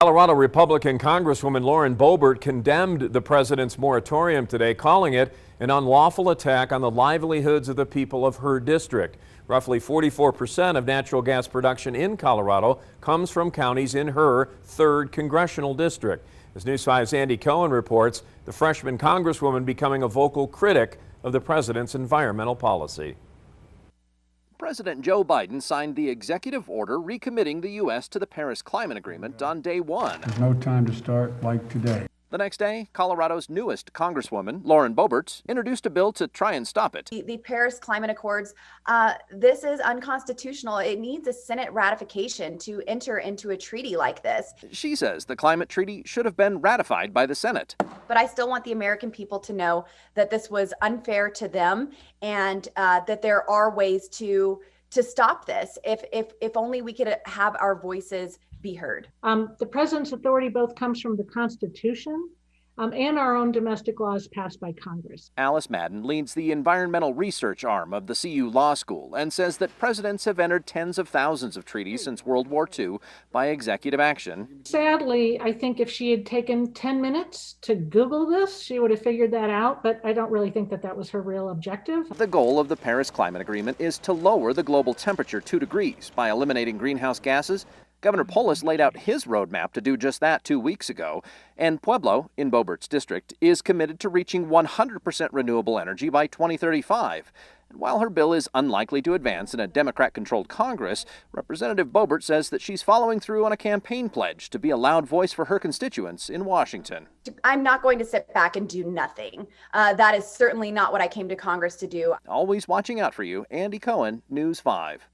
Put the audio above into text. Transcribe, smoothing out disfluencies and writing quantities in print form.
Colorado Republican Congresswoman Lauren Boebert condemned the president's moratorium today, calling it an unlawful attack on the livelihoods of the people of her district. Roughly 44% of natural gas production in Colorado comes from counties in her 3rd congressional district. As News 5's Andy KOEN reports, the freshman congresswoman becoming a vocal critic of the president's environmental policy. President Joe Biden signed the executive order recommitting the U.S. to the Paris Climate Agreement on day one. There's no time to start like today. The next day, Colorado's newest congresswoman, Lauren Boebert, introduced a bill to try and stop it. The Paris Climate Accords, this is unconstitutional. It needs a Senate ratification to enter into a treaty like this. She says the climate treaty should have been ratified by the Senate. But I still want the American people to know that this was unfair to them and that there are ways to stop this if only we could have our voices be heard. The president's authority both comes from the Constitution and our own domestic laws passed by Congress. Alice Madden leads the environmental research arm of the CU Law School and says that presidents have entered tens of thousands of treaties since World War II by executive action. Sadly, I think if she had taken 10 minutes to Google this, she would have figured that out, but I don't really think that that was her real objective. The goal of the Paris Climate Agreement is to lower the global temperature 2 degrees by eliminating greenhouse gases. Governor Polis laid out his roadmap to do just that 2 weeks ago, and Pueblo, in Boebert's district, is committed to reaching 100% renewable energy by 2035. And while her bill is unlikely to advance in a Democrat-controlled Congress, Representative Boebert says that she's following through on a campaign pledge to be a loud voice for her constituents in Washington. I'm not going to sit back and do nothing. That is certainly not what I came to Congress to do. Always watching out for you, Andy KOEN, News 5.